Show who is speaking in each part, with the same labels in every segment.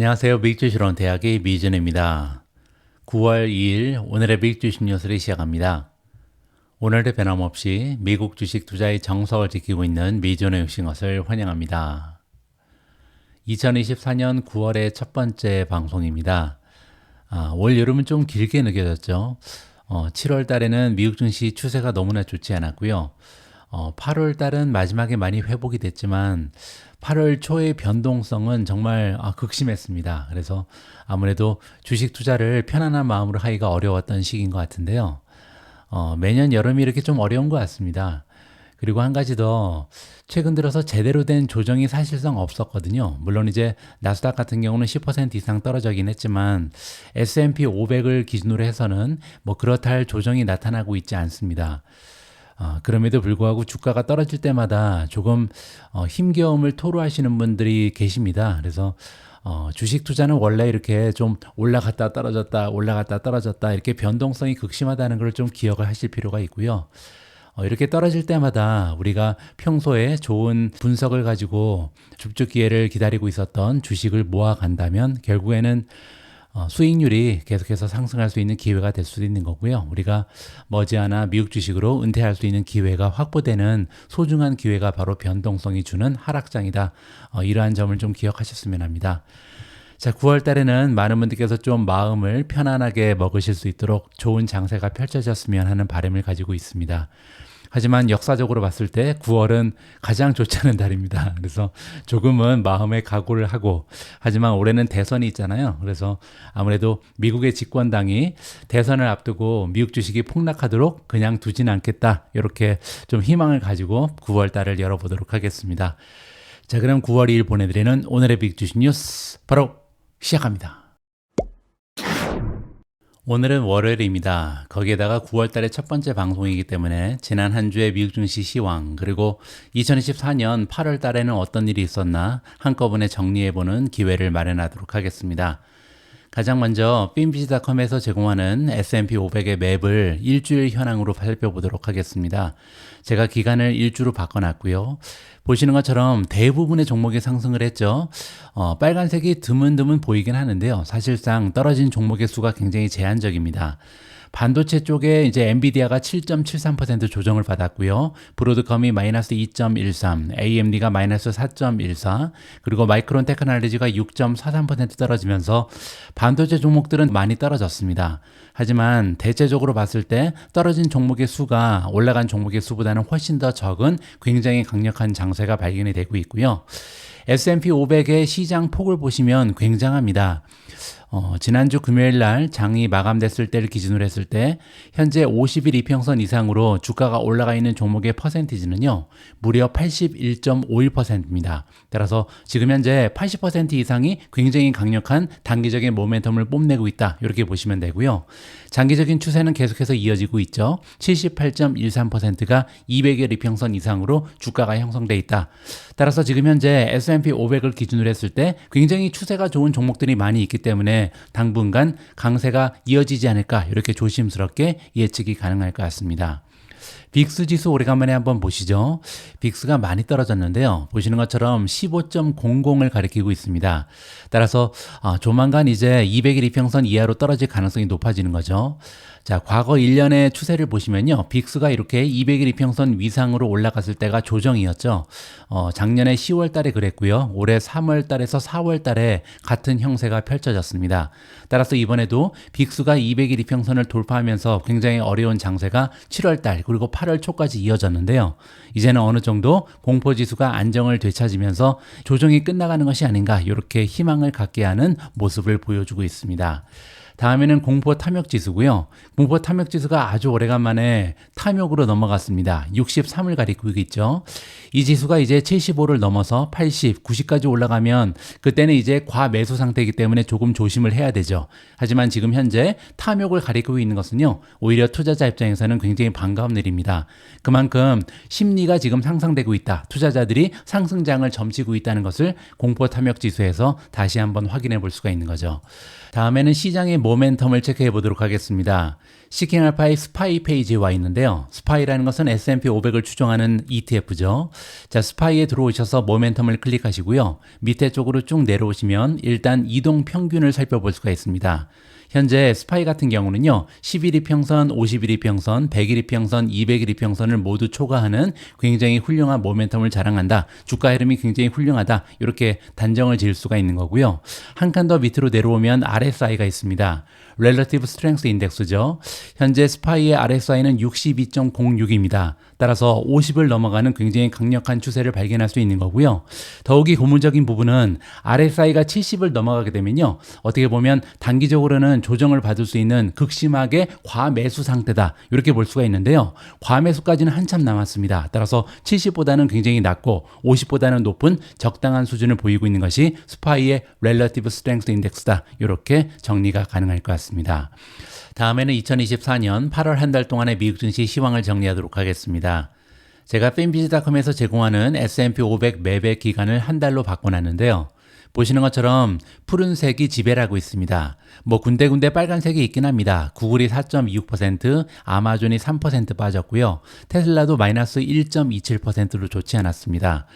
Speaker 1: 안녕하세요. 미국주식론 대학의 미준입니다. 9월 2일 오늘의 미국주식 뉴스를 시작합니다. 오늘의 변함없이 미국 주식 투자의 정석을 지키고 있는 미준에 오신 것을 환영합니다. 2024년 9월의 첫 번째 방송입니다. 올 여름은 좀 길게 느껴졌죠. 7월 달에는 미국 증시 추세가 너무나 좋지 않았고요. 8월 달은 마지막에 많이 회복이 됐지만 8월 초의 변동성은 정말 극심했습니다. 그래서 아무래도 주식 투자를 편안한 마음으로 하기가 어려웠던 시기인 것 같은데요. 매년 여름이 이렇게 좀 어려운 것 같습니다. 그리고 한 가지 더 최근 들어서 제대로 된 조정이 사실상 없었거든요. 물론 이제 나스닥 같은 경우는 10% 이상 떨어지긴 했지만 S&P 500을 기준으로 해서는 뭐 그렇다 할 조정이 나타나고 있지 않습니다. 그럼에도 불구하고 주가가 떨어질 때마다 조금 힘겨움을 토로하시는 분들이 계십니다. 그래서 주식 투자는 원래 이렇게 좀 올라갔다 떨어졌다 올라갔다 떨어졌다 이렇게 변동성이 극심하다는 걸 좀 기억을 하실 필요가 있고요. 이렇게 떨어질 때마다 우리가 평소에 좋은 분석을 가지고 줍줍 기회를 기다리고 있었던 주식을 모아간다면 결국에는 수익률이 계속해서 상승할 수 있는 기회가 될 수도 있는 거고요. 우리가 머지않아 미국 주식으로 은퇴할 수 있는 기회가 확보되는 소중한 기회가 바로 변동성이 주는 하락장이다. 이러한 점을 좀 기억하셨으면 합니다. 자, 9월 달에는 많은 분들께서 좀 마음을 편안하게 먹으실 수 있도록 좋은 장세가 펼쳐졌으면 하는 바람을 가지고 있습니다. 하지만 역사적으로 봤을 때 9월은 가장 좋지 않은 달입니다. 그래서 조금은 마음의 각오를 하고, 하지만 올해는 대선이 있잖아요. 그래서 아무래도 미국의 집권당이 대선을 앞두고 미국 주식이 폭락하도록 그냥 두진 않겠다. 이렇게 좀 희망을 가지고 9월 달을 열어보도록 하겠습니다. 자, 그럼 9월 2일 보내드리는 오늘의 미국 주식 뉴스 바로 시작합니다. 오늘은 월요일입니다. 거기에다가 9월 달의 첫 번째 방송이기 때문에 지난 한 주의 미국 증시 시황 그리고 2024년 8월 달에는 어떤 일이 있었나 한꺼번에 정리해보는 기회를 마련하도록 하겠습니다. 가장 먼저 finviz.com에서 제공하는 S&P 500의 맵을 일주일 현황으로 살펴보도록 하겠습니다. 제가 기간을 일주로 바꿔놨고요. 보시는 것처럼 대부분의 종목이 상승을 했죠. 빨간색이 드문드문 보이긴 하는데요. 사실상 떨어진 종목의 수가 굉장히 제한적입니다. 반도체 쪽에 이제 엔비디아가 7.73% 조정을 받았고요. 브로드컴이 마이너스 2.13, AMD가 마이너스 4.14, 그리고 마이크론 테크놀로지가 6.43% 떨어지면서 반도체 종목들은 많이 떨어졌습니다. 하지만 대체적으로 봤을 때 떨어진 종목의 수가 올라간 종목의 수보다는 훨씬 더 적은 굉장히 강력한 장세가 발견이 되고 있고요. S&P 500의 시장 폭을 보시면 굉장합니다. 지난주 금요일 날 장이 마감됐을 때를 기준으로 했을 때 현재 50일 이평선 이상으로 주가가 올라가 있는 종목의 퍼센티지는요. 무려 81.51%입니다. 따라서 지금 현재 80% 이상이 굉장히 강력한 단기적인 모멘텀을 뽐내고 있다. 이렇게 보시면 되고요. 장기적인 추세는 계속해서 이어지고 있죠. 78.13%가 200일 이평선 이상으로 주가가 형성돼 있다. 따라서 지금 현재 S&P 500을 기준으로 했을 때 굉장히 추세가 좋은 종목들이 많이 있기 때문에 당분간 강세가 이어지지 않을까 이렇게 조심스럽게 예측이 가능할 것 같습니다. 빅스 지수 오래간만에 한번 보시죠. 빅스가 많이 떨어졌는데요. 보시는 것처럼 15.00을 가리키고 있습니다. 따라서 조만간 이제 200일 이평선 이하로 떨어질 가능성이 높아지는 거죠. 자, 과거 1년의 추세를 보시면요. 빅스가 이렇게 200일 이평선 위상으로 올라갔을 때가 조정이었죠. 작년에 10월 달에 그랬고요. 올해 3월 달에서 4월 달에 같은 형세가 펼쳐졌습니다. 따라서 이번에도 빅스가 200일 이평선을 돌파하면서 굉장히 어려운 장세가 7월 달 그리고 8월 초까지 이어졌는데요. 이제는 어느 정도 공포지수가 안정을 되찾으면서 조정이 끝나가는 것이 아닌가 이렇게 희망을 갖게 하는 모습을 보여주고 있습니다. 다음에는 공포 탐욕 지수고요. 공포 탐욕 지수가 아주 오래간만에 탐욕으로 넘어갔습니다. 63을 가리키고 있죠. 이 지수가 이제 75를 넘어서 80, 90까지 올라가면 그때는 이제 과매수 상태이기 때문에 조금 조심을 해야 되죠. 하지만 지금 현재 탐욕을 가리키고 있는 것은요. 오히려 투자자 입장에서는 굉장히 반가운 일입니다. 그만큼 심리가 지금 상승되고 있다. 투자자들이 상승장을 점치고 있다는 것을 공포 탐욕 지수에서 다시 한번 확인해 볼 수가 있는 거죠. 다음에는 시장의 모멘텀을 체크해 보도록 하겠습니다. 시킹 알파의 스파이 페이지에 와 있는데요. 스파이라는 것은 S&P 500을 추종하는 ETF죠. 자, 스파이에 들어오셔서 모멘텀을 클릭하시고요. 밑에 쪽으로 쭉 내려오시면 일단 이동 평균을 살펴볼 수가 있습니다. 현재 스파이 같은 경우는요, 10일 이평선, 50일 이평선, 100일 이평선, 200일 이평선을 모두 초과하는 굉장히 훌륭한 모멘텀을 자랑한다. 주가 흐름이 굉장히 훌륭하다. 이렇게 단정을 지을 수가 있는 거고요. 한 칸 더 밑으로 내려오면 RSI가 있습니다. Relative Strength Index죠. 현재 스파이의 RSI는 62.06입니다. 따라서 50을 넘어가는 굉장히 강력한 추세를 발견할 수 있는 거고요. 더욱이 고무적인 부분은 RSI가 70을 넘어가게 되면요, 어떻게 보면 단기적으로는 조정을 받을 수 있는 극심하게 과매수 상태다. 이렇게 볼 수가 있는데요. 과매수까지는 한참 남았습니다. 따라서 70보다는 굉장히 낮고 50보다는 높은 적당한 수준을 보이고 있는 것이 스파이의 Relative Strength Index다. 이렇게 정리가 가능할 것 같습니다. 다음에는 2024년 8월 한 달 동안의 미국 증시 시황을 정리하도록 하겠습니다. 제가 finviz.com에서 제공하는 S&P 500 매백 기간을 한 달로 바꿔놨는데요. 보시는 것처럼 푸른색이 지배를 하고 있습니다. 뭐 군데군데 빨간색이 있긴 합니다. 구글이 4.26%, 아마존이 3% 빠졌고요. 테슬라도 마이너스 1.27%로 좋지 않았습니다.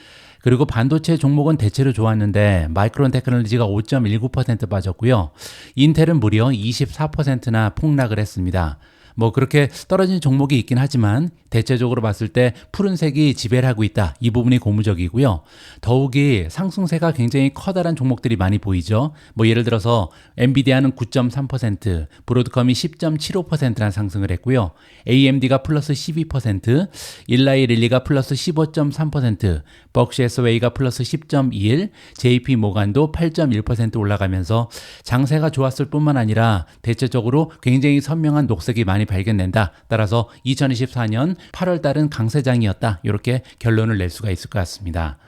Speaker 1: 그리고 반도체 종목은 대체로 좋았는데 마이크론 테크놀로지가 5.19% 빠졌고요. 인텔은 무려 24%나 폭락을 했습니다. 뭐 그렇게 떨어진 종목이 있긴 하지만 대체적으로 봤을 때 푸른색이 지배를 하고 있다. 이 부분이 고무적이고요. 더욱이 상승세가 굉장히 커다란 종목들이 많이 보이죠. 뭐 예를 들어서 엔비디아는 9.3%, 브로드컴이 10.75%나 상승을 했고요. AMD가 플러스 12%, 일라이 릴리가 플러스 15.3%, 벅시 애스웨이가 플러스 10.21, JP 모간도 8.1% 올라가면서 장세가 좋았을 뿐만 아니라 대체적으로 굉장히 선명한 녹색이 많이 발견된다. 따라서 2024년 8월 달은 강세장이었다. 이렇게 결론을 낼 수가 있을 것 같습니다.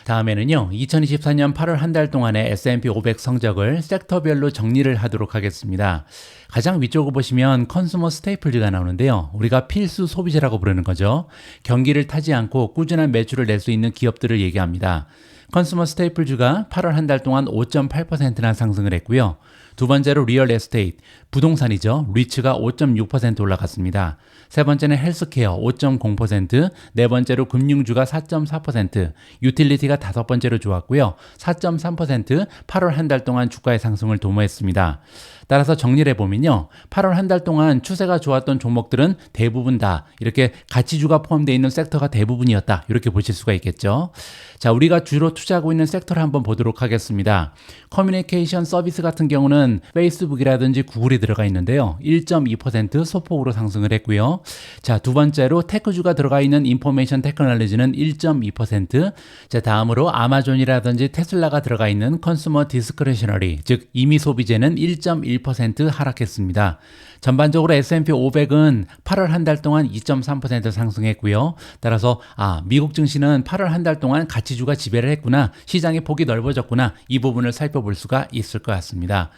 Speaker 1: 다음에는요, 2024년 8월 한 달 동안의 S&P 500 성적을 섹터별로 정리를 하도록 하겠습니다. 가장 위쪽을 보시면 컨슈머 스테이플즈가 나오는데요. 우리가 필수 소비재라고 부르는 거죠. 경기를 타지 않고 꾸준한 매출을 낼 수 있는 기업들을 얘기합니다. 컨슈머 스테이플즈가 8월 한 달 동안 5.8%나 상승을 했고요. 두 번째로 리얼 에스테이트, 부동산이죠. 리츠가 5.6% 올라갔습니다. 세 번째는 헬스케어 5.0%, 네 번째로 금융주가 4.4%, 유틸리티가 다섯 번째로 좋았고요. 4.3% 8월 한 달 동안 주가의 상승을 도모했습니다. 따라서 정리를 해보면요, 8월 한 달 동안 추세가 좋았던 종목들은 대부분 다 이렇게 가치주가 포함되어 있는 섹터가 대부분이었다. 이렇게 보실 수가 있겠죠. 자, 우리가 주로 투자하고 있는 섹터를 한번 보도록 하겠습니다. 커뮤니케이션 서비스 같은 경우는 페이스북이라든지 구글이 들어가 있는데요. 1.2% 소폭으로 상승을 했고요. 자, 두 번째로 테크주가 들어가 있는 인포메이션 테크놀로지는 1.2%, 자, 다음으로 아마존이라든지 테슬라가 들어가 있는 컨슈머 디스크레셔너리, 즉 임의 소비재는 1.1% 하락했습니다. 전반적으로 S&P 500은 8월 한 달 동안 2.3% 상승했고요. 따라서 미국 증시는 8월 한 달 동안 가치주가 지배를 했구나, 시장의 폭이 넓어졌구나, 이 부분을 살펴볼 수가 있을 것 같습니다.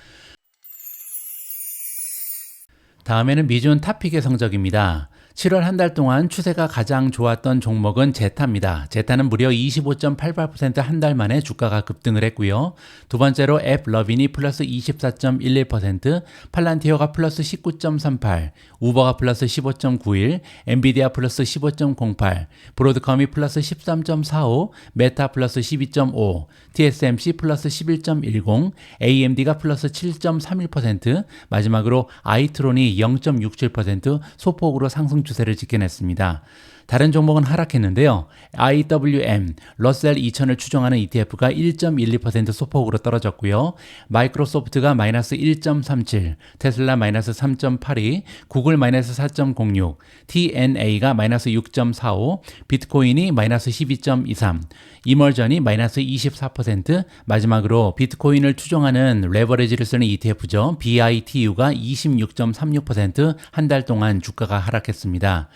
Speaker 1: 다음에는 미준 탑픽의 성적입니다. 7월 한 달 동안 추세가 가장 좋았던 종목은 제타입니다. 제타는 무려 25.88% 한 달 만에 주가가 급등을 했고요. 두 번째로 앱러빈이 플러스 24.11%, 팔란티어가 플러스 19.38, 우버가 플러스 15.91, 엔비디아 플러스 15.08, 브로드컴이 플러스 13.45, 메타 플러스 12.5, TSMC 플러스 11.10, AMD가 플러스 7.31%, 마지막으로 아이트론이 0.67% 소폭으로 상승 추세를 지켜냈습니다. 다른 종목은 하락했는데요. IWM, 러셀 2000을 추종하는 ETF가 1.12% 소폭으로 떨어졌고요. 마이크로소프트가 마이너스 1.37, 테슬라 마이너스 3.82, 구글 마이너스 4.06, TNA가 마이너스 6.45, 비트코인이 마이너스 12.23, 이멀전이 마이너스 24%, 마지막으로 비트코인을 추종하는 레버리지를 쓰는 ETF죠. BITU가 26.36% 한 달 동안 주가가 하락했습니다.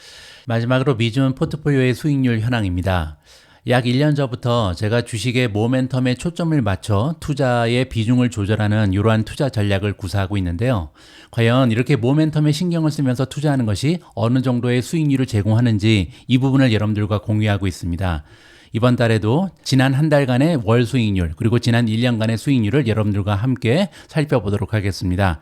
Speaker 1: 마지막으로 미준 포트폴리오의 수익률 현황입니다. 약 1년 전부터 제가 주식의 모멘텀에 초점을 맞춰 투자의 비중을 조절하는 이러한 투자 전략을 구사하고 있는데요. 과연 이렇게 모멘텀에 신경을 쓰면서 투자하는 것이 어느 정도의 수익률을 제공하는지 이 부분을 여러분들과 공유하고 있습니다. 이번 달에도 지난 한 달간의 월 수익률, 그리고 지난 1년간의 수익률을 여러분들과 함께 살펴보도록 하겠습니다.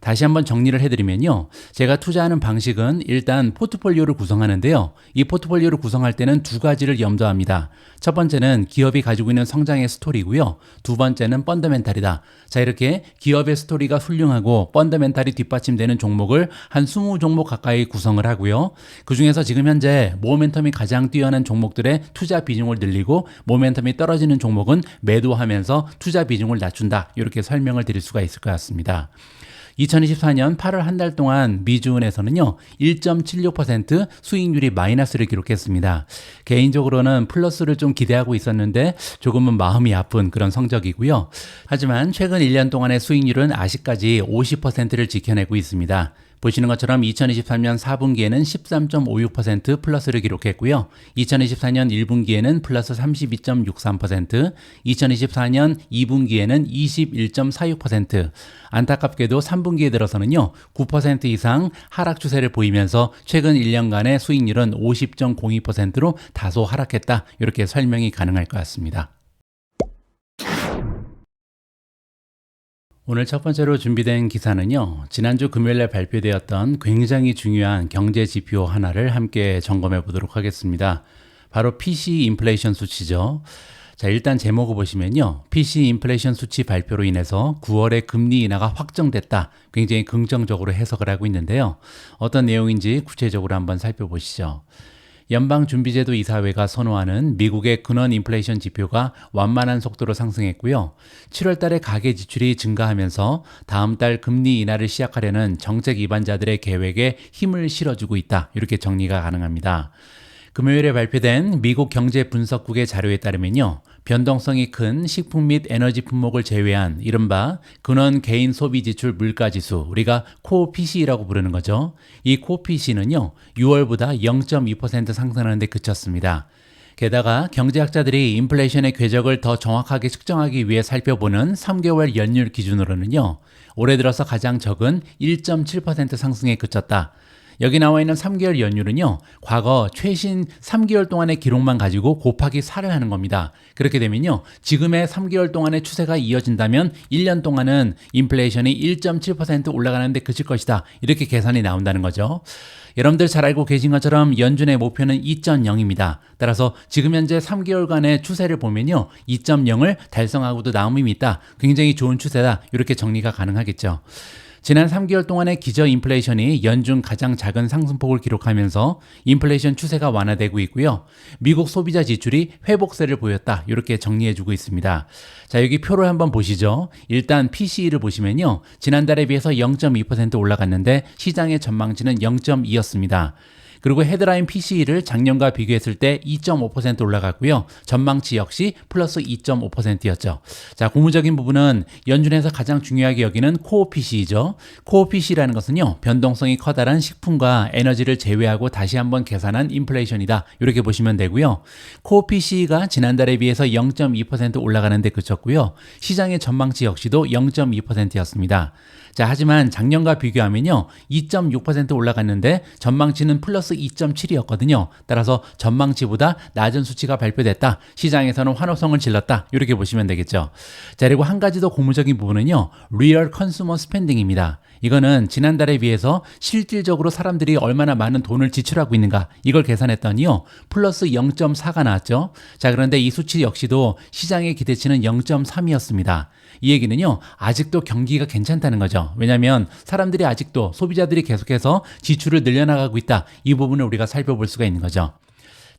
Speaker 1: 다시 한번 정리를 해드리면요. 제가 투자하는 방식은 일단 포트폴리오를 구성하는데요. 이 포트폴리오를 구성할 때는 두 가지를 염두합니다. 첫 번째는 기업이 가지고 있는 성장의 스토리고요. 두 번째는 펀더멘탈이다. 자, 이렇게 기업의 스토리가 훌륭하고 펀더멘탈이 뒷받침되는 종목을 한 20종목 가까이 구성을 하고요. 그중에서 지금 현재 모멘텀이 가장 뛰어난 종목들의 투자 비중을 늘리고 모멘텀이 떨어지는 종목은 매도하면서 투자 비중을 낮춘다. 이렇게 설명을 드릴 수가 있을 것 같습니다. 2024년 8월 한 달 동안 미주은에서는요 1.76% 수익률이 마이너스를 기록했습니다. 개인적으로는 플러스를 좀 기대하고 있었는데 조금은 마음이 아픈 그런 성적이고요. 하지만 최근 1년 동안의 수익률은 아직까지 50%를 지켜내고 있습니다. 보시는 것처럼 2023년 4분기에는 13.56% 플러스를 기록했고요. 2024년 1분기에는 플러스 32.63%, 2024년 2분기에는 21.46%, 안타깝게도 3분기에 들어서는요, 9% 이상 하락 추세를 보이면서 최근 1년간의 수익률은 50.02%로 다소 하락했다. 이렇게 설명이 가능할 것 같습니다. 오늘 첫 번째로 준비된 기사는요, 지난주 금요일에 발표되었던 굉장히 중요한 경제 지표 하나를 함께 점검해 보도록 하겠습니다. 바로 PC 인플레이션 수치죠. 자, 일단 제목을 보시면요, PC 인플레이션 수치 발표로 인해서 9월에 금리 인하가 확정됐다. 굉장히 긍정적으로 해석을 하고 있는데요. 어떤 내용인지 구체적으로 한번 살펴보시죠. 연방준비제도 이사회가 선호하는 미국의 근원 인플레이션 지표가 완만한 속도로 상승했고요. 7월 달에 가계 지출이 증가하면서 다음 달 금리 인하를 시작하려는 정책 입안자들의 계획에 힘을 실어주고 있다. 이렇게 정리가 가능합니다. 금요일에 발표된 미국 경제 분석국의 자료에 따르면요. 변동성이 큰 식품 및 에너지 품목을 제외한 이른바 근원 개인 소비 지출 물가지수, 우리가 코어 PCE라고 부르는 거죠. 이 코어 PC는요, 6월보다 0.2% 상승하는 데 그쳤습니다. 게다가 경제학자들이 인플레이션의 궤적을 더 정확하게 측정하기 위해 살펴보는 3개월 연율 기준으로는요, 올해 들어서 가장 적은 1.7% 상승에 그쳤다. 여기 나와 있는 3개월 연율은요, 과거 최신 3개월 동안의 기록만 가지고 곱하기 4를 하는 겁니다. 그렇게 되면요, 지금의 3개월 동안의 추세가 이어진다면 1년 동안은 인플레이션이 1.7% 올라가는데 그칠 것이다. 이렇게 계산이 나온다는 거죠. 여러분들 잘 알고 계신 것처럼 연준의 목표는 2.0입니다. 따라서 지금 현재 3개월간의 추세를 보면요, 2.0을 달성하고도 남음이 있다. 굉장히 좋은 추세다. 이렇게 정리가 가능하겠죠. 지난 3개월 동안의 기저 인플레이션이 연중 가장 작은 상승폭을 기록하면서 인플레이션 추세가 완화되고 있고요. 미국 소비자 지출이 회복세를 보였다. 이렇게 정리해주고 있습니다. 자, 여기 표를 한번 보시죠. 일단 PCE를 보시면요, 지난달에 비해서 0.2% 올라갔는데 시장의 전망치는 0.2였습니다. 그리고 헤드라인 PCE를 작년과 비교했을 때 2.5% 올라갔고요. 전망치 역시 플러스 2.5%였죠. 자, 고무적인 부분은 연준에서 가장 중요하게 여기는 코어 PCE죠. 코어 PC라는 것은요, 변동성이 커다란 식품과 에너지를 제외하고 다시 한번 계산한 인플레이션이다. 이렇게 보시면 되고요. 코어 PCE가 지난달에 비해서 0.2% 올라가는 데 그쳤고요. 시장의 전망치 역시도 0.2%였습니다. 자, 하지만 작년과 비교하면요, 2.6% 올라갔는데 전망치는 플러스 2.7이었거든요. 따라서 전망치보다 낮은 수치가 발표됐다. 시장에서는 환호성을 질렀다. 이렇게 보시면 되겠죠. 자, 그리고 한 가지 더 고무적인 부분은요, 리얼 컨슈머 스펜딩입니다. 이거는 지난달에 비해서 실질적으로 사람들이 얼마나 많은 돈을 지출하고 있는가, 이걸 계산했더니요, 플러스 0.4가 나왔죠. 자, 그런데 이 수치 역시도 시장의 기대치는 0.3이었습니다. 이 얘기는요, 아직도 경기가 괜찮다는 거죠. 왜냐하면 사람들이 아직도, 소비자들이 계속해서 지출을 늘려나가고 있다. 이 부분을 우리가 살펴볼 수가 있는 거죠.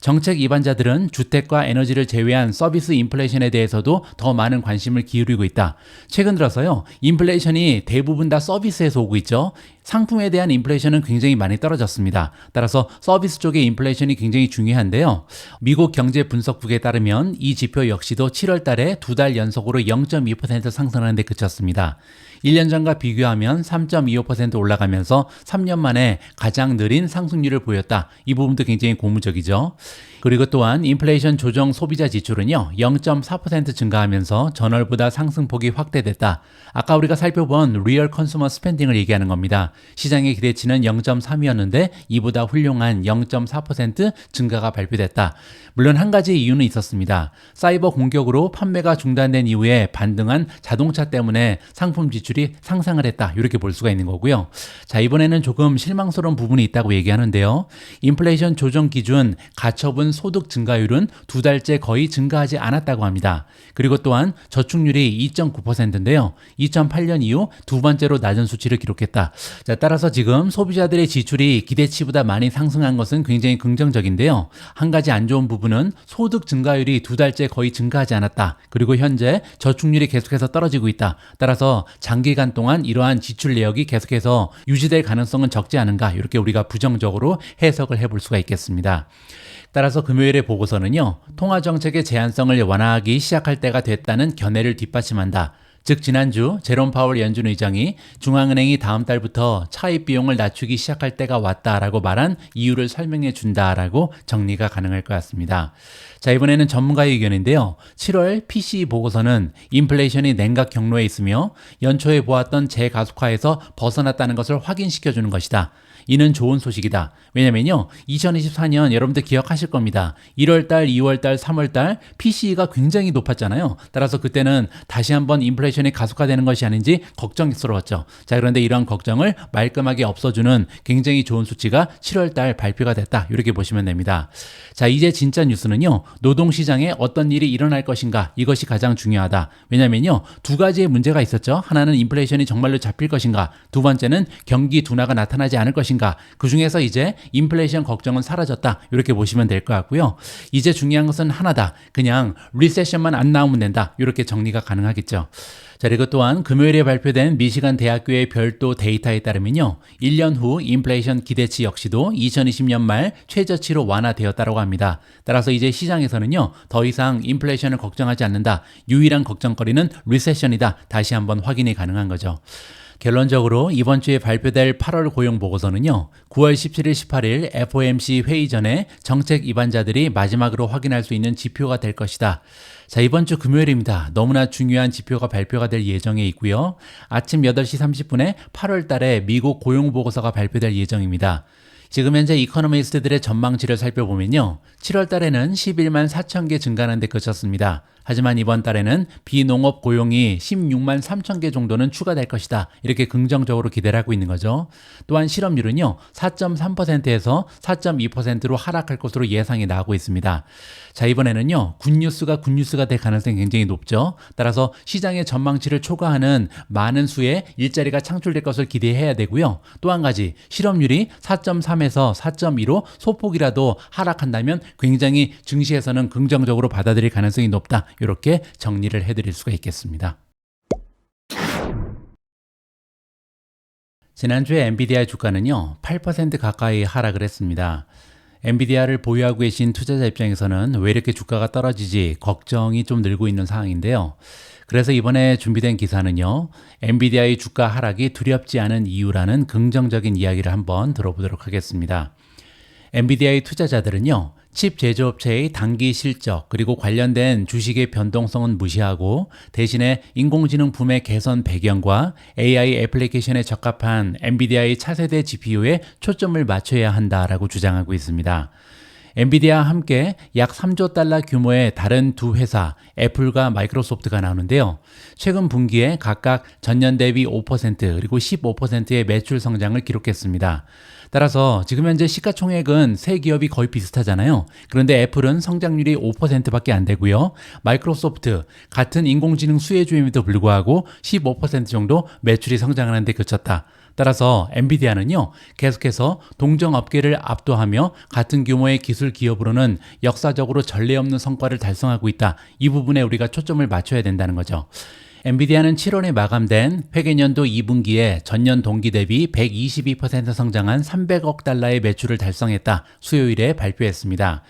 Speaker 1: 정책 입안자들은 주택과 에너지를 제외한 서비스 인플레이션에 대해서도 더 많은 관심을 기울이고 있다. 최근 들어서요, 인플레이션이 대부분 다 서비스에서 오고 있죠. 상품에 대한 인플레이션은 굉장히 많이 떨어졌습니다. 따라서 서비스 쪽의 인플레이션이 굉장히 중요한데요. 미국 경제분석국에 따르면 이 지표 역시도 7월 달에 2달 연속으로 0.2% 상승하는 데 그쳤습니다. 1년 전과 비교하면 3.25% 올라가면서 3년 만에 가장 느린 상승률을 보였다. 이 부분도 굉장히 고무적이죠. 그리고 또한 인플레이션 조정 소비자 지출은요, 0.4% 증가하면서 전월보다 상승폭이 확대됐다. 아까 우리가 살펴본 리얼 컨슈머 스펜딩을 얘기하는 겁니다. 시장의 기대치는 0.3이었는데 이보다 훌륭한 0.4% 증가가 발표됐다. 물론 한 가지 이유는 있었습니다. 사이버 공격으로 판매가 중단된 이후에 반등한 자동차 때문에 상품 지출이 지출이 상승을 했다. 이렇게 볼 수가 있는 거고요. 자, 이번에는 조금 실망스러운 부분이 있다고 얘기하는데요. 인플레이션 조정 기준 가처분 소득 증가율은 2달째 거의 증가하지 않았다고 합니다. 그리고 또한 저축률이 2.9%인데요. 2008년 이후 두 번째로 낮은 수치를 기록했다. 자, 따라서 지금 소비자들의 지출이 기대치보다 많이 상승한 것은 굉장히 긍정적인데요. 한 가지 안 좋은 부분은 소득 증가율이 2달째 거의 증가하지 않았다. 그리고 현재 저축률이 계속해서 떨어지고 있다. 따라서 장기간 동안 이러한 지출 내역이 계속해서 유지될 가능성은 적지 않은가, 이렇게 우리가 부정적으로 해석을 해볼 수가 있겠습니다. 따라서 금요일의 보고서는요, 통화정책의 제한성을 완화하기 시작할 때가 됐다는 견해를 뒷받침한다. 즉 지난주 제롬 파월 연준 의장이 중앙은행이 다음 달부터 차입 비용을 낮추기 시작할 때가 왔다라고 말한 이유를 설명해 준다라고 정리가 가능할 것 같습니다. 자, 이번에는 전문가의 의견인데요. 7월 PCE 보고서는 인플레이션이 냉각 경로에 있으며 연초에 보았던 재가속화에서 벗어났다는 것을 확인시켜 주는 것이다. 이는 좋은 소식이다. 왜냐면요, 2024년 여러분들 기억하실 겁니다. 1월달, 2월달, 3월달 PCE가 굉장히 높았잖아요. 따라서 그때는 다시 한번 인플레이션이 가속화되는 것이 아닌지 걱정스러웠죠. 자, 그런데 이러한 걱정을 말끔하게 없어주는 굉장히 좋은 수치가 7월달 발표가 됐다. 이렇게 보시면 됩니다. 자, 이제 진짜 뉴스는요, 노동시장에 어떤 일이 일어날 것인가, 이것이 가장 중요하다. 왜냐면요, 두 가지의 문제가 있었죠. 하나는 인플레이션이 정말로 잡힐 것인가, 두 번째는 경기 둔화가 나타나지 않을 것인가. 그 중에서 이제 인플레이션 걱정은 사라졌다. 이렇게 보시면 될 것 같고요. 이제 중요한 것은 하나다. 그냥 리세션만 안 나오면 된다. 이렇게 정리가 가능하겠죠. 자, 그리고 또한 금요일에 발표된 미시간 대학교의 별도 데이터에 따르면요, 1년 후 인플레이션 기대치 역시도 2020년 말 최저치로 완화되었다고 합니다. 따라서 이제 시장에서는요, 더 이상 인플레이션을 걱정하지 않는다. 유일한 걱정거리는 리세션이다. 다시 한번 확인이 가능한 거죠. 결론적으로 이번 주에 발표될 8월 고용 보고서는요, 9월 17일, 18일 FOMC 회의 전에 정책 입안자들이 마지막으로 확인할 수 있는 지표가 될 것이다. 자, 이번 주 금요일입니다. 너무나 중요한 지표가 발표가 될 예정에 있고요. 아침 8시 30분에 8월 달에 미국 고용 보고서가 발표될 예정입니다. 지금 현재 이코노미스트들의 전망치를 살펴보면요, 7월 달에는 11만 4천 개 증가하는 데 그쳤습니다. 하지만 이번 달에는 비농업 고용이 16만 3천 개 정도는 추가될 것이다. 이렇게 긍정적으로 기대를 하고 있는 거죠. 또한 실업률은요, 4.3%에서 4.2%로 하락할 것으로 예상이 나오고 있습니다. 자, 이번에는요, 굿뉴스가 될 가능성이 굉장히 높죠. 따라서 시장의 전망치를 초과하는 많은 수의 일자리가 창출될 것을 기대해야 되고요. 또 한 가지, 실업률이 4.3에서 4.2로 소폭이라도 하락한다면 굉장히 증시에서는 긍정적으로 받아들일 가능성이 높다. 이렇게 정리를 해드릴 수가 있겠습니다. 지난주에 엔비디아의 주가는요, 8% 가까이 하락을 했습니다. 엔비디아를 보유하고 계신 투자자 입장에서는 왜 이렇게 주가가 떨어지지 걱정이 좀 늘고 있는 상황인데요. 그래서 이번에 준비된 기사는요, 엔비디아의 주가 하락이 두렵지 않은 이유라는 긍정적인 이야기를 한번 들어보도록 하겠습니다. 엔비디아의 투자자들은요, 칩 제조업체의 단기 실적 그리고 관련된 주식의 변동성은 무시하고 대신에 인공지능 붐의 개선 배경과 AI 애플리케이션에 적합한 엔비디아의 차세대 GPU에 초점을 맞춰야 한다라고 주장하고 있습니다. 엔비디아와 함께 약 3조 달러 규모의 다른 두 회사, 애플과 마이크로소프트가 나오는데요. 최근 분기에 각각 전년 대비 5% 그리고 15%의 매출 성장을 기록했습니다. 따라서 지금 현재 시가총액은 세 기업이 거의 비슷하잖아요. 그런데 애플은 성장률이 5%밖에 안 되고요. 마이크로소프트 같은 인공지능 수혜주임에도 불구하고 15% 정도 매출이 성장하는 데 그쳤다. 따라서 엔비디아는요, 계속해서 동종업계를 압도하며 같은 규모의 기술 기업으로는 역사적으로 전례 없는 성과를 달성하고 있다. 이 부분에 우리가 초점을 맞춰야 된다는 거죠. 엔비디아는 7월에 마감된 회계년도 2분기에 전년 동기 대비 122% 성장한 300억 달러의 매출을 달성했다. 수요일에 발표했습니다.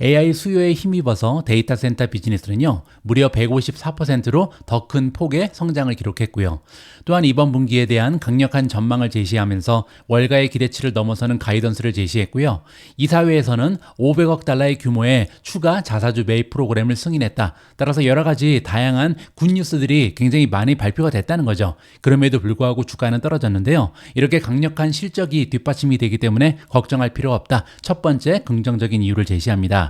Speaker 1: AI 수요에 힘입어서 데이터 센터 비즈니스는요, 무려 154%로 더 큰 폭의 성장을 기록했고요. 또한 이번 분기에 대한 강력한 전망을 제시하면서 월가의 기대치를 넘어서는 가이던스를 제시했고요. 이사회에서는 500억 달러의 규모의 추가 자사주 매입 프로그램을 승인했다. 따라서 여러 가지 다양한 굿뉴스들이 굉장히 많이 발표가 됐다는 거죠. 그럼에도 불구하고 주가는 떨어졌는데요. 이렇게 강력한 실적이 뒷받침이 되기 때문에 걱정할 필요가 없다. 첫 번째 긍정적인 이유를 제시합니다.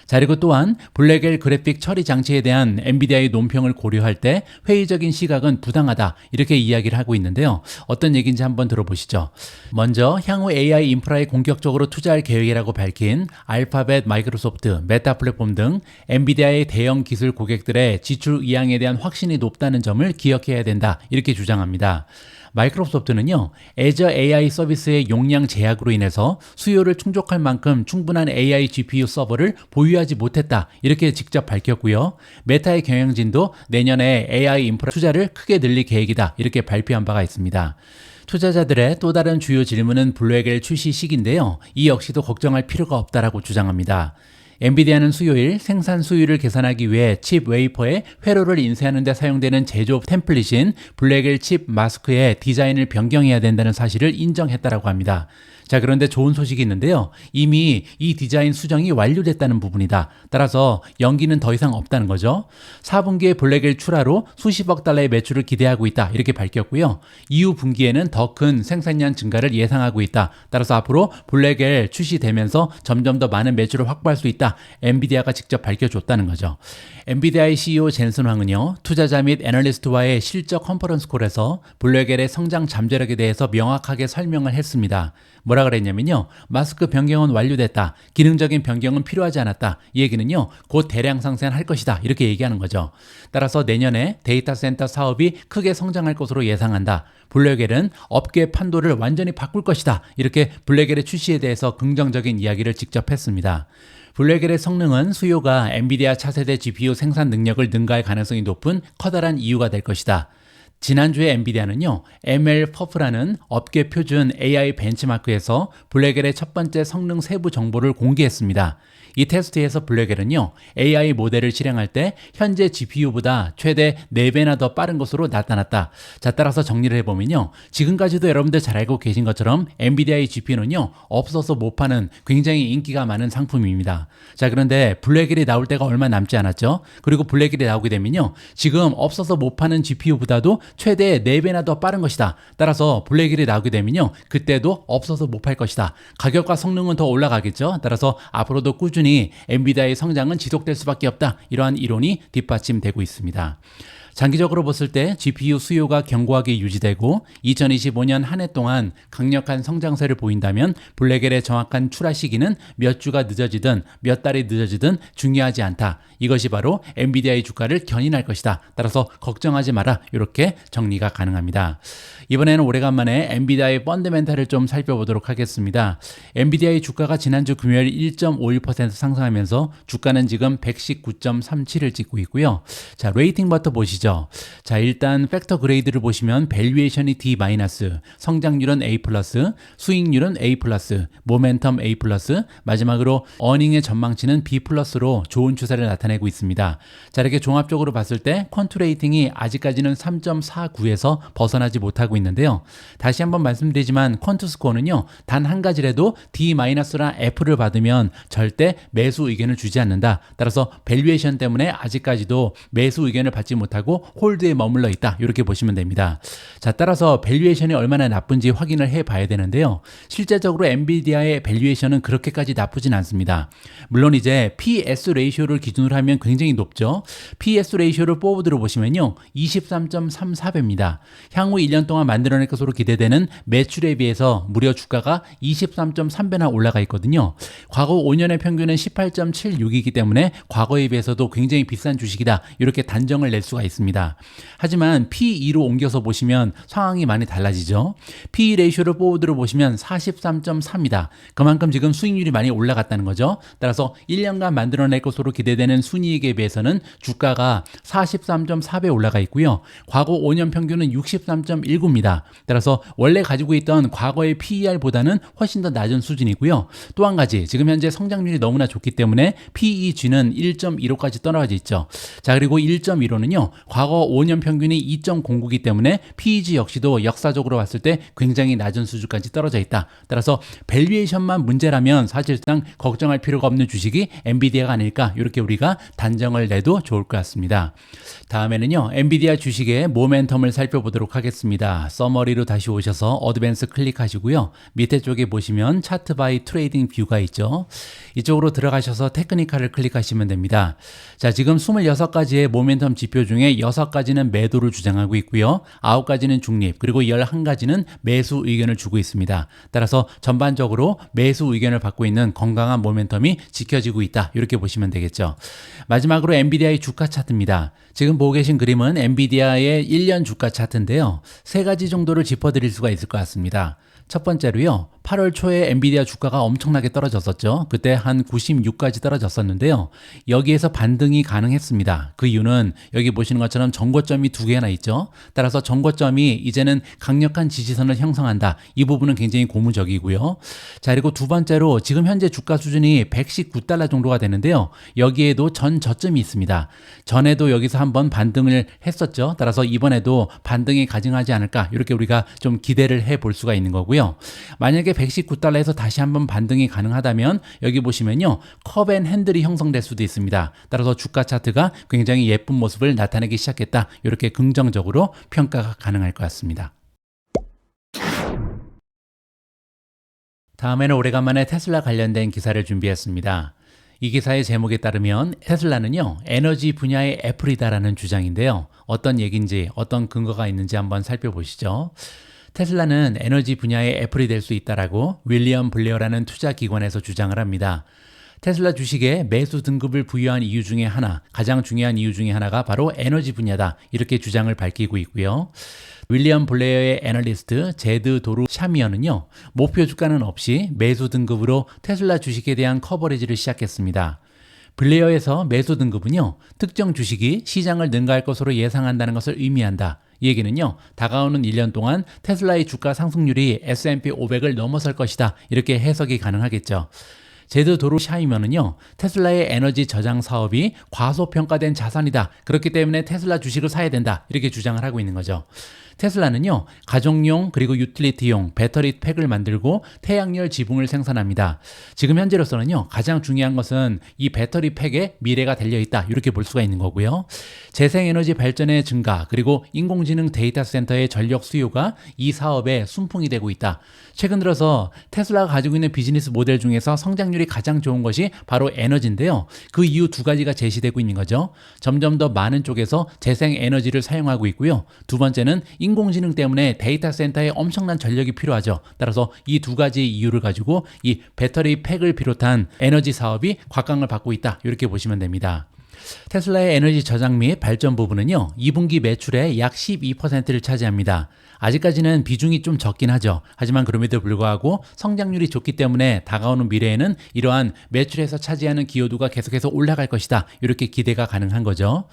Speaker 1: 자, 그리고 또한 블랙엘 그래픽 처리 장치에 대한 엔비디아의 논평을 고려할 때 회의적인 시각은 부당하다 이렇게 이야기를 하고 있는데요. 어떤 얘기인지 한번 들어보시죠. 먼저 향후 AI 인프라에 공격적으로 투자할 계획이라고 밝힌 알파벳, 마이크로소프트, 메타 플랫폼 등 엔비디아의 대형 기술 고객들의 지출 의향에 대한 확신이 높다는 점을 기억해야 된다 이렇게 주장합니다. 마이크로소프트는요, 애저 AI 서비스의 용량 제약으로 인해서 수요를 충족할 만큼 충분한 AI GPU 서버를 보유하지 못했다 이렇게 직접 밝혔고요. 메타의 경영진도 내년에 AI 인프라 투자를 크게 늘릴 계획이다 이렇게 발표한 바가 있습니다. 투자자들의 또 다른 주요 질문은 블랙엘 출시 시기인데요. 이 역시도 걱정할 필요가 없다라고 주장합니다. 엔비디아는 수요일 생산 수율을 계산하기 위해 칩 웨이퍼에 회로를 인쇄하는 데 사용되는 제조 템플릿인 블랙엘 칩 마스크의 디자인을 변경해야 된다는 사실을 인정했다라고 합니다. 자, 그런데 좋은 소식이 있는데요. 이미 이 디자인 수정이 완료됐다는 부분이다. 따라서 연기는 더 이상 없다는 거죠. 4분기에 블랙엘 출하로 수십억 달러의 매출을 기대하고 있다. 이렇게 밝혔고요. 이후 분기에는 더 큰 생산량 증가를 예상하고 있다. 따라서 앞으로 블랙엘 출시되면서 점점 더 많은 매출을 확보할 수 있다. 엔비디아가 직접 밝혀줬다는 거죠. 엔비디아의 CEO 젠슨 황은요, 투자자 및 애널리스트와의 실적 컨퍼런스 콜에서 블랙엘의 성장 잠재력에 대해서 명확하게 설명을 했습니다. 뭐라 그랬냐면요, 마스크 변경은 완료됐다. 기능적인 변경은 필요하지 않았다. 이 얘기는요, 곧 대량 상생할 것이다. 이렇게 얘기하는 거죠. 따라서 내년에 데이터 센터 사업이 크게 성장할 것으로 예상한다. 블랙엘은 업계 판도를 완전히 바꿀 것이다. 이렇게 블랙엘의 출시에 대해서 긍정적인 이야기를 직접 했습니다. 블랙엘의 성능은 수요가 엔비디아 차세대 GPU 생산 능력을 능가할 가능성이 높은 커다란 이유가 될 것이다. 지난주에 엔비디아는요, MLPerf라는 업계 표준 AI 벤치마크에서 블랙엘의 첫 번째 성능 세부 정보를 공개했습니다. 이 테스트에서 블랙엘은요, AI 모델을 실행할 때 현재 GPU보다 최대 4배나 더 빠른 것으로 나타났다. 자, 따라서 정리를 해보면요, 지금까지도 여러분들 잘 알고 계신 것처럼 엔비디아의 GPU는요, 없어서 못 파는 굉장히 인기가 많은 상품입니다. 자, 그런데 블랙엘이 나올 때가 얼마 남지 않았죠. 그리고 블랙엘이 나오게 되면요, 지금 없어서 못 파는 GPU보다도 최대 4배나 더 빠른 것이다. 따라서 블랙엘이 나오게 되면요, 그때도 없어서 못 팔 것이다. 가격과 성능은 더 올라가겠죠. 따라서 앞으로도 꾸준히 엔비디아의 성장은 지속될 수밖에 없다. 이러한 이론이 뒷받침되고 있습니다. 장기적으로 봤을 때 GPU 수요가 견고하게 유지되고 2025년 한 해 동안 강력한 성장세를 보인다면 블랙엘의 정확한 출하 시기는 몇 주가 늦어지든 몇 달이 늦어지든 중요하지 않다. 이것이 바로 엔비디아의 주가를 견인할 것이다. 따라서 걱정하지 마라. 이렇게 정리가 가능합니다. 이번에는 오래간만에 엔비디아의 펀더멘탈을 좀 살펴보도록 하겠습니다. 엔비디아의 주가가 지난주 금요일 1.51% 상승하면서 주가는 지금 119.37을 찍고 있고요. 자, 레이팅부터 보시죠. 자, 일단 팩터 그레이드를 보시면 밸류에이션이 D-, 성장률은 A+, 수익률은 A+, 모멘텀 A+, 마지막으로 어닝의 전망치는 B+로 좋은 추세를 나타내고 있습니다. 자, 이렇게 종합적으로 봤을 때 퀀트 레이팅이 아직까지는 3.49에서 벗어나지 못하고 있는데요. 다시 한번 말씀드리지만 퀀트 스코어는요, 단 한 가지라도 D-나 F를 받으면 절대 매수 의견을 주지 않는다. 따라서 밸류에이션 때문에 아직까지도 매수 의견을 받지 못하고 홀드에 머물러 있다. 이렇게 보시면 됩니다. 자, 따라서 밸류에이션이 얼마나 나쁜지 확인을 해봐야 되는데요. 실제적으로 엔비디아의 밸류에이션은 그렇게까지 나쁘진 않습니다. 물론 이제 PS 레이쇼를 기준으로 하면 굉장히 높죠. PS 레이쇼를 포워드로 보시면요, 23.34배입니다. 향후 1년 동안 만들어낼 것으로 기대되는 매출에 비해서 무려 주가가 23.3배나 올라가 있거든요. 과거 5년의 평균은 18.76이기 때문에 과거에 비해서도 굉장히 비싼 주식이다. 이렇게 단정을 낼 수가 있습니다. 하지만 P2로 옮겨서 보시면 상황이 많이 달라지죠. PE 레이쇼를 포워드로 보시면 43.3이다. 그만큼 지금 수익률이 많이 올라갔다는 거죠. 따라서 1년간 만들어낼 것으로 기대되는 순이익에 비해서는 주가가 43.4배 올라가 있고요. 과거 5년 평균은 63.19입니다. 따라서 원래 가지고 있던 과거의 PER보다는 훨씬 더 낮은 수준이고요. 또 한 가지, 지금 현재 성장률이 너무나 좋기 때문에 PEG는 1.15까지 떨어져 있죠. 자, 그리고 1.15는요, 과거 5년 평균이 2.09이기 때문에 PEG 역시도 역사적으로 봤을 때 굉장히 낮은 수준까지 떨어져 있다. 따라서 밸류에이션만 문제라면 사실상 걱정할 필요가 없는 주식이 엔비디아가 아닐까, 이렇게 우리가 단정을 내도 좋을 것 같습니다. 다음에는요, 엔비디아 주식의 모멘텀을 살펴보도록 하겠습니다. 서머리로 다시 오셔서 어드밴스 클릭하시고요. 밑에 쪽에 보시면 차트 바이 트레이딩 뷰가 있죠. 이쪽으로 들어가셔서 테크니컬을 클릭하시면 됩니다. 자, 지금 26가지의 모멘텀 지표 중에 6가지는 매도를 주장하고 있고요. 9가지는 중립, 그리고 11가지는 매수 의견을 주고 있습니다. 따라서 전반적으로 매수 의견을 받고 있는 건강한 모멘텀이 지켜지고 있다, 이렇게 보시면 되겠죠. 마지막으로 엔비디아의 주가 차트입니다. 지금 보고 계신 그림은 엔비디아의 1년 주가 차트인데요. 3가지 정도를 짚어드릴 수가 있을 것 같습니다. 첫 번째로요, 8월 초에 엔비디아 주가가 엄청나게 떨어졌었죠. 그때 한 96까지 떨어졌었는데요. 여기에서 반등이 가능했습니다. 그 이유는 여기 보시는 것처럼 정고점이 2개나 있죠. 따라서 정고점이 이제는 강력한 지지선을 형성한다. 이 부분은 굉장히 고무적이고요. 자, 그리고 두 번째로 지금 현재 주가 수준이 119달러 정도가 되는데요. 여기에도 전 저점이 있습니다. 전에도 여기서 한번 반등을 했었죠. 따라서 이번에도 반등이 가증하지 않을까, 이렇게 우리가 좀 기대를 해볼 수가 있는 거고요. 만약에 119달러에서 다시 한번 반등이 가능하다면 여기 보시면요, 컵 앤 핸들이 형성될 수도 있습니다. 따라서 주가 차트가 굉장히 예쁜 모습을 나타내기 시작했다, 이렇게 긍정적으로 평가가 가능할 것 같습니다. 다음에는 오래간만에 테슬라 관련된 기사를 준비했습니다. 이 기사의 제목에 따르면 테슬라는요, 에너지 분야의 애플이다라는 주장인데요. 어떤 얘기인지, 어떤 근거가 있는지 한번 살펴보시죠. 테슬라는 에너지 분야의 애플이 될 수 있다라고 윌리엄 블레어라는 투자기관에서 주장을 합니다. 테슬라 주식에 매수 등급을 부여한 이유 중에 하나, 가장 중요한 이유 중에 하나가 바로 에너지 분야다, 이렇게 주장을 밝히고 있고요. 윌리엄 블레어의 애널리스트 제드 도루 샤미어는요, 목표 주가는 없이 매수 등급으로 테슬라 주식에 대한 커버리지를 시작했습니다. 블레어에서 매수 등급은요, 특정 주식이 시장을 능가할 것으로 예상한다는 것을 의미한다. 이 얘기는요, 다가오는 1년 동안 테슬라의 주가 상승률이 S&P 500을 넘어설 것이다, 이렇게 해석이 가능하겠죠. 제드 도루 샤이머는요, 테슬라의 에너지 저장 사업이 과소평가된 자산이다. 그렇기 때문에 테슬라 주식을 사야 된다, 이렇게 주장을 하고 있는 거죠. 테슬라는요, 가정용 그리고 유틸리티용 배터리 팩을 만들고 태양열 지붕을 생산합니다. 지금 현재로서는요, 가장 중요한 것은 이 배터리 팩에 미래가 달려있다, 이렇게 볼 수가 있는 거고요. 재생에너지 발전의 증가, 그리고 인공지능 데이터 센터의 전력 수요가 이 사업의 순풍이 되고 있다. 최근 들어서 테슬라가 가지고 있는 비즈니스 모델 중에서 성장률이 가장 좋은 것이 바로 에너지인데요. 그 이유 2가지가 제시되고 있는 거죠. 점점 더 많은 쪽에서 재생에너지를 사용하고 있고요. 두 번째는 인공지능 때문에 데이터 센터에 엄청난 전력이 필요하죠. 따라서 이 2가지 이유를 가지고 이 배터리 팩을 비롯한 에너지 사업이 곽강을 받고 있다, 이렇게 보시면 됩니다. 테슬라의 에너지 저장 및 발전 부분은요, 2분기 매출의 약 12%를 차지합니다. 아직까지는 비중이 좀 적긴 하죠. 하지만 그럼에도 불구하고 성장률이 좋기 때문에 다가오는 미래에는 이러한 매출에서 차지하는 기여도가 계속해서 올라갈 것이다, 이렇게 기대가 가능한 거죠.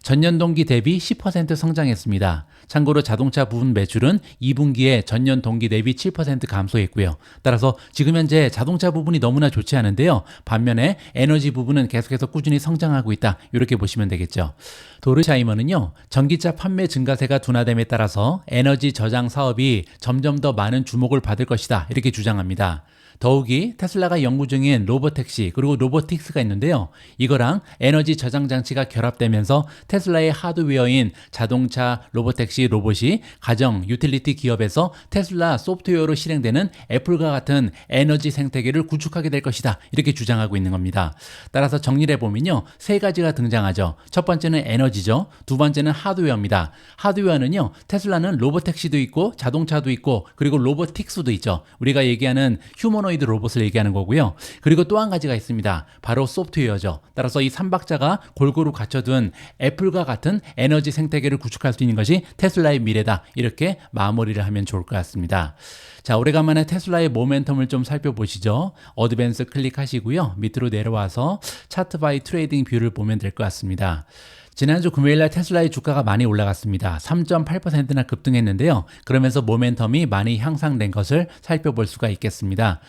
Speaker 1: 전년 동기 대비 10% 성장했습니다. 참고로 자동차 부분 매출은 2분기에 전년 동기 대비 7% 감소했고요. 따라서 지금 현재 자동차 부분이 너무나 좋지 않은데요. 반면에 에너지 부분은 계속해서 꾸준히 성장하고 있다, 이렇게 보시면 되겠죠. 도르샤이머는요, 전기차 판매 증가세가 둔화됨에 따라서 에너지 저장 사업이 점점 더 많은 주목을 받을 것이다, 이렇게 주장합니다. 더욱이 테슬라가 연구 중인 로보택시 그리고 로보틱스가 있는데요. 이거랑 에너지 저장 장치가 결합되면서 테슬라의 하드웨어인 자동차, 로보택시, 로봇이 가정, 유틸리티 기업에서 테슬라 소프트웨어로 실행되는 애플과 같은 에너지 생태계를 구축하게 될 것이다, 이렇게 주장하고 있는 겁니다. 따라서 정리를 해보면요, 3가지가 등장하죠. 첫 번째는 에너지죠. 두 번째는 하드웨어입니다. 하드웨어는요, 테슬라는 로보택시도 있고 자동차도 있고 그리고 로보틱스도 있죠. 우리가 얘기하는 휴머노이드 로봇을 얘기하는 거고요. 그리고 또 한 가지가 있습니다. 바로 소프트웨어죠. 따라서 이 3박자가 골고루 갖춰둔 애플과 같은 에너지 생태계를 구축할 수 있는 것이 테슬라의 미래다, 이렇게 마무리를 하면 좋을 것 같습니다. 자, 오래간만에 테슬라의 모멘텀을 좀 살펴보시죠. 어드밴스 클릭하시고요. 밑으로 내려와서 차트 바이 트레이딩 뷰를 보면 될 것 같습니다. 지난주 금요일날 테슬라의 주가가 많이 올라갔습니다. 3.8%나 급등했는데요. 그러면서 모멘텀이 많이 향상된 것을 살펴볼 수가 있겠습니다.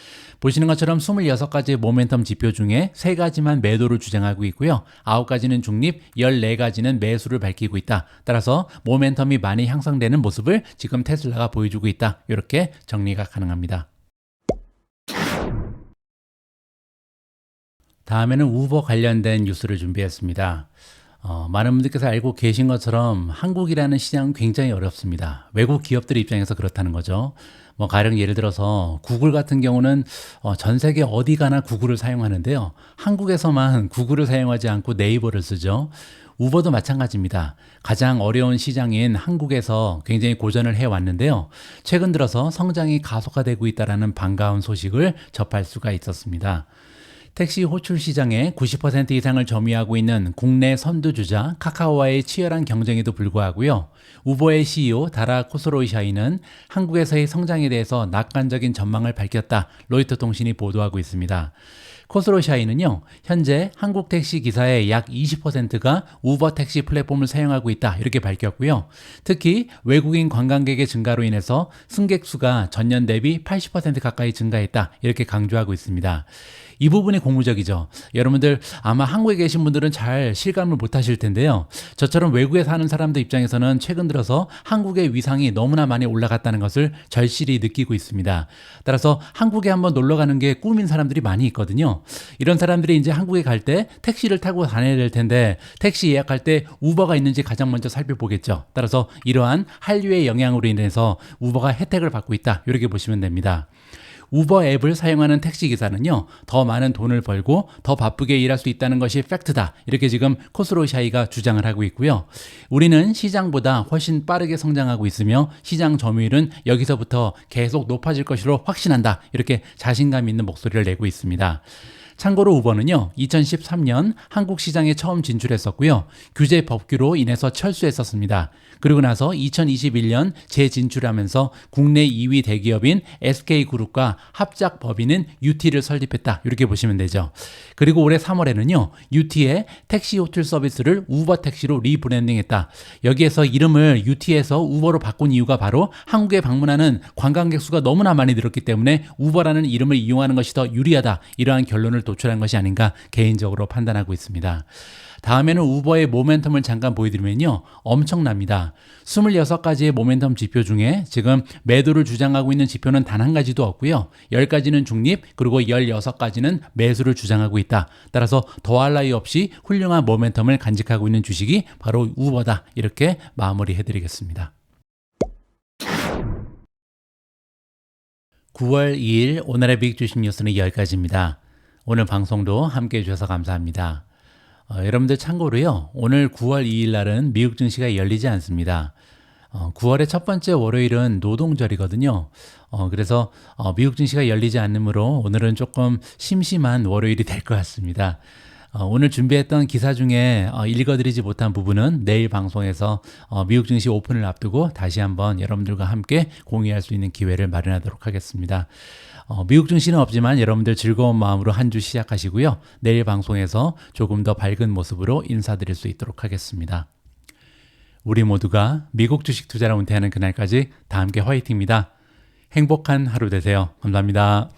Speaker 1: 보시는 것처럼 26가지의 모멘텀 지표 중에 3가지만 매도를 주장하고 있고요. 9가지는 중립, 14가지는 매수를 밝히고 있다. 따라서 모멘텀이 많이 향상되는 모습을 지금 테슬라가 보여주고 있다. 이렇게 정리가 가능합니다. 다음에는 우버 관련된 뉴스를 준비했습니다. 많은 분들께서 알고 계신 것처럼 한국이라는 시장은 굉장히 어렵습니다. 외국 기업들 입장에서 그렇다는 거죠. 가령 예를 들어서 구글 같은 경우는 전 세계 어디 가나 구글을 사용하는데요. 한국에서만 구글을 사용하지 않고 네이버를 쓰죠. 우버도 마찬가지입니다. 가장 어려운 시장인 한국에서 굉장히 고전을 해왔는데요. 최근 들어서 성장이 가속화되고 있다는 반가운 소식을 접할 수가 있었습니다. 택시 호출 시장의 90% 이상을 점유하고 있는 국내 선두주자 카카오와의 치열한 경쟁에도 불구하고요. 우버의 CEO 다라 코스로이샤이는 한국에서의 성장에 대해서 낙관적인 전망을 밝혔다. 로이터 통신이 보도하고 있습니다. 코스로샤이는요, 현재 한국 택시 기사의 약 20%가 우버 택시 플랫폼을 사용하고 있다. 이렇게 밝혔고요. 특히 외국인 관광객의 증가로 인해서 승객 수가 전년 대비 80% 가까이 증가했다. 이렇게 강조하고 있습니다. 이 부분이 고무적이죠. 여러분들 아마 한국에 계신 분들은 잘 실감을 못 하실 텐데요. 저처럼 외국에 사는 사람들 입장에서는 최근 들어서 한국의 위상이 너무나 많이 올라갔다는 것을 절실히 느끼고 있습니다. 따라서 한국에 한번 놀러 가는 게 꿈인 사람들이 많이 있거든요. 이런 사람들이 이제 한국에 갈 때 택시를 타고 다녀야 될 텐데 택시 예약할 때 우버가 있는지 가장 먼저 살펴보겠죠. 따라서 이러한 한류의 영향으로 인해서 우버가 혜택을 받고 있다. 이렇게 보시면 됩니다. 우버 앱을 사용하는 택시기사는요, 더 많은 돈을 벌고 더 바쁘게 일할 수 있다는 것이 팩트다. 이렇게 지금 코스로샤이가 주장을 하고 있고요. 우리는 시장보다 훨씬 빠르게 성장하고 있으며 시장 점유율은 여기서부터 계속 높아질 것으로 확신한다. 이렇게 자신감 있는 목소리를 내고 있습니다. 참고로 우버는요, 2013년 한국 시장에 처음 진출했었고요. 규제 법규로 인해서 철수했었습니다. 그리고 나서 2021년 재진출하면서 국내 2위 대기업인 SK그룹과 합작 법인인 UT를 설립했다. 이렇게 보시면 되죠. 그리고 올해 3월에는요, UT의 택시 호출 서비스를 우버 택시로 리브랜딩했다. 여기에서 이름을 UT에서 우버로 바꾼 이유가 바로 한국에 방문하는 관광객 수가 너무나 많이 늘었기 때문에 우버라는 이름을 이용하는 것이 더 유리하다. 이러한 결론을 도출한 것이 아닌가 개인적으로 판단하고 있습니다. 다음에는 우버의 모멘텀을 잠깐 보여드리면요. 엄청납니다. 26가지의 모멘텀 지표 중에 지금 매도를 주장하고 있는 지표는 단 한 가지도 없고요. 10가지는 중립, 그리고 16가지는 매수를 주장하고 있다. 따라서 더할 나위 없이 훌륭한 모멘텀을 간직하고 있는 주식이 바로 우버다. 이렇게 마무리해드리겠습니다. 9월 2일 오늘의 빅 주식 뉴스는 여기까지입니다. 오늘 방송도 함께 해주셔서 감사합니다. 여러분들 참고로요, 오늘 9월 2일 날은 미국 증시가 열리지 않습니다. 9월의 첫 번째 월요일은 노동절이거든요. 그래서 미국 증시가 열리지 않으므로 오늘은 조금 심심한 월요일이 될 것 같습니다. 오늘 준비했던 기사 중에 읽어드리지 못한 부분은 내일 방송에서 미국 증시 오픈을 앞두고 다시 한번 여러분들과 함께 공유할 수 있는 기회를 마련하도록 하겠습니다. 미국 증시는 없지만 여러분들 즐거운 마음으로 한 주 시작하시고요. 내일 방송에서 조금 더 밝은 모습으로 인사드릴 수 있도록 하겠습니다. 우리 모두가 미국 주식 투자로 은퇴하는 그날까지 다 함께 화이팅입니다. 행복한 하루 되세요. 감사합니다.